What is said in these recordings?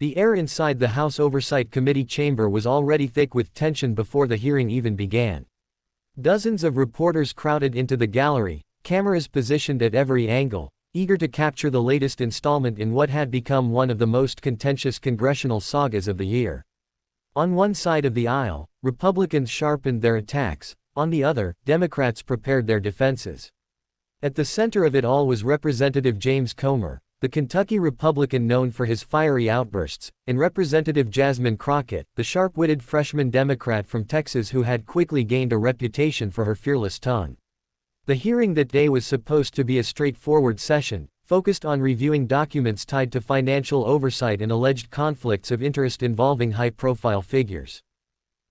The air inside the House Oversight Committee chamber was already thick with tension before the hearing even began. Dozens of reporters crowded into the gallery, cameras positioned at every angle, eager to capture the latest installment in what had become one of the most contentious congressional sagas of the year. On one side of the aisle, Republicans sharpened their attacks, on the other, Democrats prepared their defenses. At the center of it all was Representative James Comer, the Kentucky Republican known for his fiery outbursts, and Representative Jasmine Crockett, the sharp-witted freshman Democrat from Texas who had quickly gained a reputation for her fearless tongue. The hearing that day was supposed to be a straightforward session, focused on reviewing documents tied to financial oversight and alleged conflicts of interest involving high-profile figures.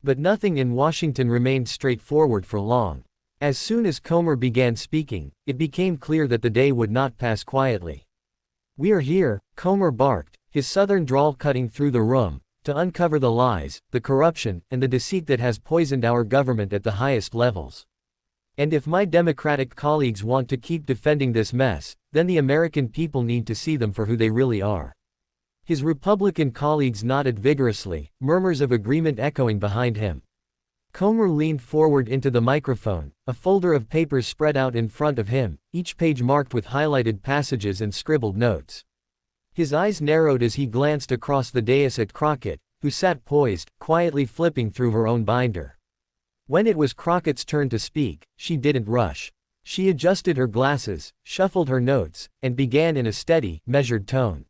But nothing in Washington remained straightforward for long. As soon as Comer began speaking, it became clear that the day would not pass quietly. "We are here," Comer barked, his southern drawl cutting through the room, "to uncover the lies, the corruption, and the deceit that has poisoned our government at the highest levels. And if my Democratic colleagues want to keep defending this mess, then the American people need to see them for who they really are." His Republican colleagues nodded vigorously, murmurs of agreement echoing behind him. Comer leaned forward into the microphone, a folder of papers spread out in front of him, each page marked with highlighted passages and scribbled notes. His eyes narrowed as he glanced across the dais at Crockett, who sat poised, quietly flipping through her own binder. When it was Crockett's turn to speak, she didn't rush. She adjusted her glasses, shuffled her notes, and began in a steady, measured tone.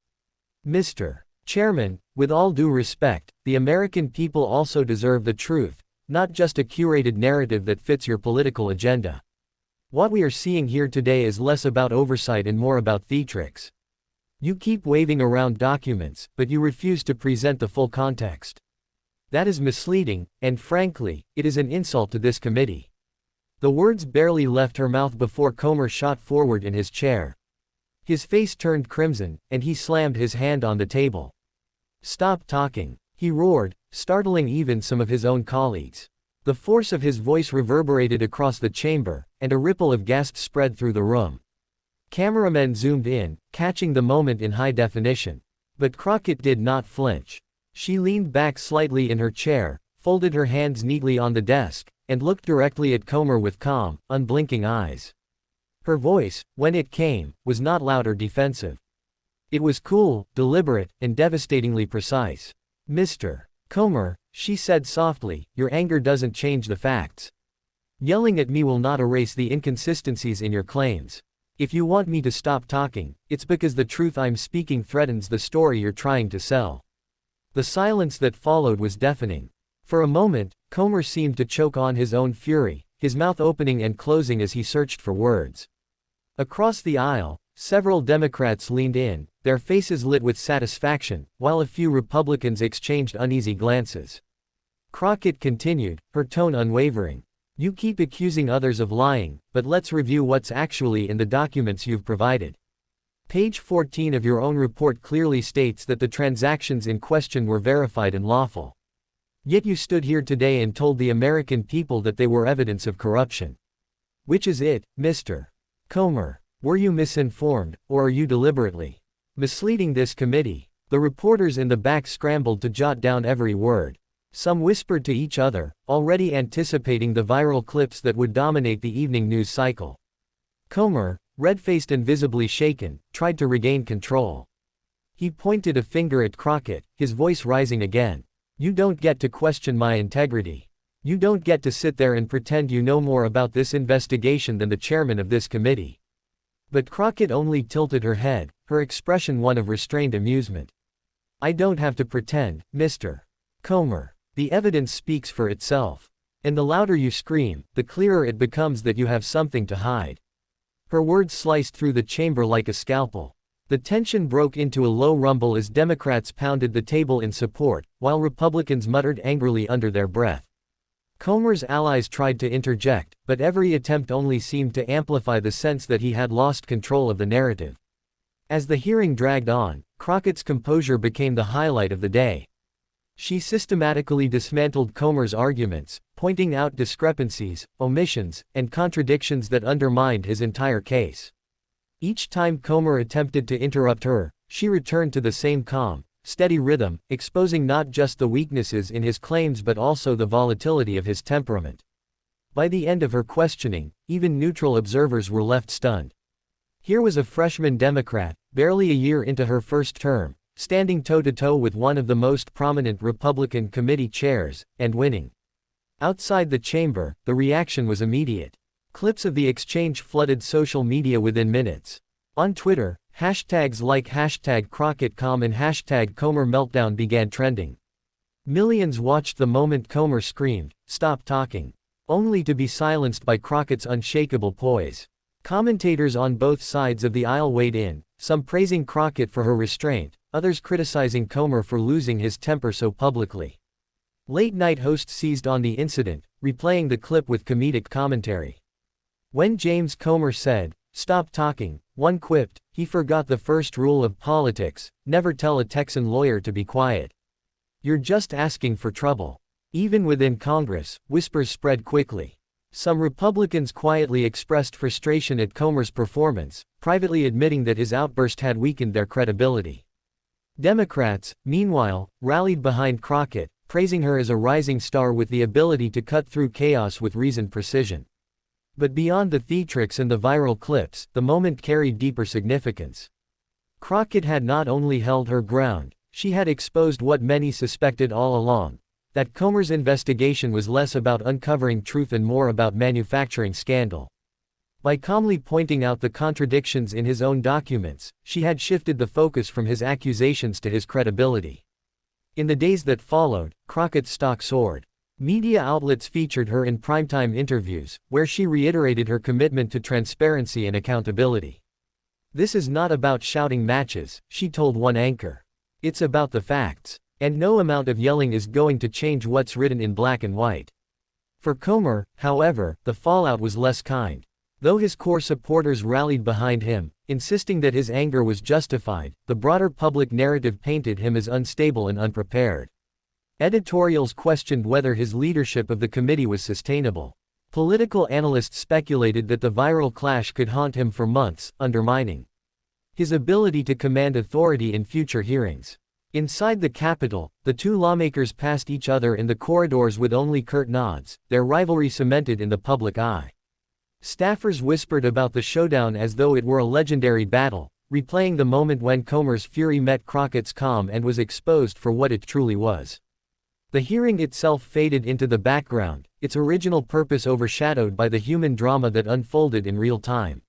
"Mr. Chairman, with all due respect, the American people also deserve the truth, not just a curated narrative that fits your political agenda. What we are seeing here today is less about oversight and more about theatrics. You keep waving around documents, but you refuse to present the full context. That is misleading, and frankly, it is an insult to this committee." The words barely left her mouth before Comer shot forward in his chair. His face turned crimson, and he slammed his hand on the table. "Stop talking," he roared, startling even some of his own colleagues. The force of his voice reverberated across the chamber, and a ripple of gasps spread through the room. Cameramen zoomed in, catching the moment in high definition. But Crockett did not flinch. She leaned back slightly in her chair, folded her hands neatly on the desk, and looked directly at Comer with calm, unblinking eyes. Her voice, when it came, was not loud or defensive. It was cool, deliberate, and devastatingly precise. "Mr. Comer," she said softly, "your anger doesn't change the facts. Yelling at me will not erase the inconsistencies in your claims. If you want me to stop talking, it's because the truth I'm speaking threatens the story you're trying to sell." The silence that followed was deafening. For a moment, Comer seemed to choke on his own fury, his mouth opening and closing as he searched for words. Across the aisle, several Democrats leaned in, their faces lit with satisfaction, while a few Republicans exchanged uneasy glances. Crockett continued, her tone unwavering. "You keep accusing others of lying, but let's review what's actually in the documents you've provided. Page 14 of your own report clearly states that the transactions in question were verified and lawful. Yet you stood here today and told the American people that they were evidence of corruption. Which is it, Mr. Comer? Were you misinformed, or are you deliberately misleading this committee?" The reporters in the back scrambled to jot down every word. Some whispered to each other, already anticipating the viral clips that would dominate the evening news cycle. Comer, red-faced and visibly shaken, tried to regain control. He pointed a finger at Crockett, his voice rising again. "You don't get to question my integrity. You don't get to sit there and pretend you know more about this investigation than the chairman of this committee." But Crockett only tilted her head, her expression one of restrained amusement. "I don't have to pretend, Mr. Comer. The evidence speaks for itself. And the louder you scream, the clearer it becomes that you have something to hide." Her words sliced through the chamber like a scalpel. The tension broke into a low rumble as Democrats pounded the table in support, while Republicans muttered angrily under their breath. Comer's allies tried to interject, but every attempt only seemed to amplify the sense that he had lost control of the narrative. As the hearing dragged on, Crockett's composure became the highlight of the day. She systematically dismantled Comer's arguments, pointing out discrepancies, omissions, and contradictions that undermined his entire case. Each time Comer attempted to interrupt her, she returned to the same calm, steady rhythm, exposing not just the weaknesses in his claims but also the volatility of his temperament. By the end of her questioning, even neutral observers were left stunned. Here was a freshman Democrat, barely a year into her first term, standing toe-to-toe with one of the most prominent Republican committee chairs, and winning. Outside the chamber, the reaction was immediate. Clips of the exchange flooded social media within minutes. On Twitter, hashtags like #CrockettCom and #ComerMeltdown began trending. Millions watched the moment Comer screamed, "Stop talking," only to be silenced by Crockett's unshakable poise. Commentators on both sides of the aisle weighed in, some praising Crockett for her restraint, others criticizing Comer for losing his temper so publicly. Late-night hosts seized on the incident, replaying the clip with comedic commentary. When James Comer said, "Stop talking," one quipped, "He forgot the first rule of politics, never tell a Texan lawyer to be quiet. You're just asking for trouble." Even within Congress, whispers spread quickly. Some Republicans quietly expressed frustration at Comer's performance, privately admitting that his outburst had weakened their credibility. Democrats, meanwhile, rallied behind Crockett, praising her as a rising star with the ability to cut through chaos with reasoned precision. But beyond the theatrics and the viral clips, the moment carried deeper significance. Crockett had not only held her ground, she had exposed what many suspected all along: that Comer's investigation was less about uncovering truth and more about manufacturing scandal. By calmly pointing out the contradictions in his own documents, she had shifted the focus from his accusations to his credibility. In the days that followed, Crockett's stock soared. Media outlets featured her in primetime interviews, where she reiterated her commitment to transparency and accountability. "This is not about shouting matches," she told one anchor. "It's about the facts. And no amount of yelling is going to change what's written in black and white." For Comer, however, the fallout was less kind. Though his core supporters rallied behind him, insisting that his anger was justified, the broader public narrative painted him as unstable and unprepared. Editorials questioned whether his leadership of the committee was sustainable. Political analysts speculated that the viral clash could haunt him for months, undermining his ability to command authority in future hearings. Inside the Capitol, the two lawmakers passed each other in the corridors with only curt nods, their rivalry cemented in the public eye. Staffers whispered about the showdown as though it were a legendary battle, replaying the moment when Comer's fury met Crockett's calm and was exposed for what it truly was. The hearing itself faded into the background, its original purpose overshadowed by the human drama that unfolded in real time.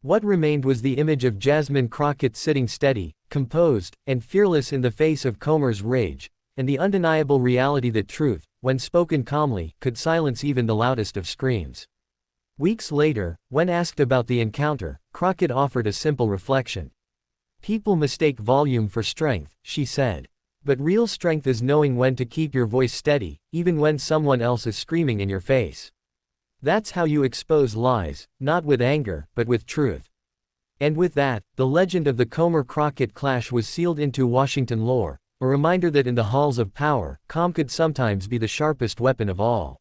What remained was the image of Jasmine Crockett sitting steady, composed, and fearless in the face of Comer's rage, and the undeniable reality that truth, when spoken calmly, could silence even the loudest of screams. Weeks later, when asked about the encounter, Crockett offered a simple reflection. "People mistake volume for strength," she said. "But real strength is knowing when to keep your voice steady, even when someone else is screaming in your face. That's how you expose lies, not with anger, but with truth." And with that, the legend of the Comer-Crockett clash was sealed into Washington lore, a reminder that in the halls of power, calm could sometimes be the sharpest weapon of all.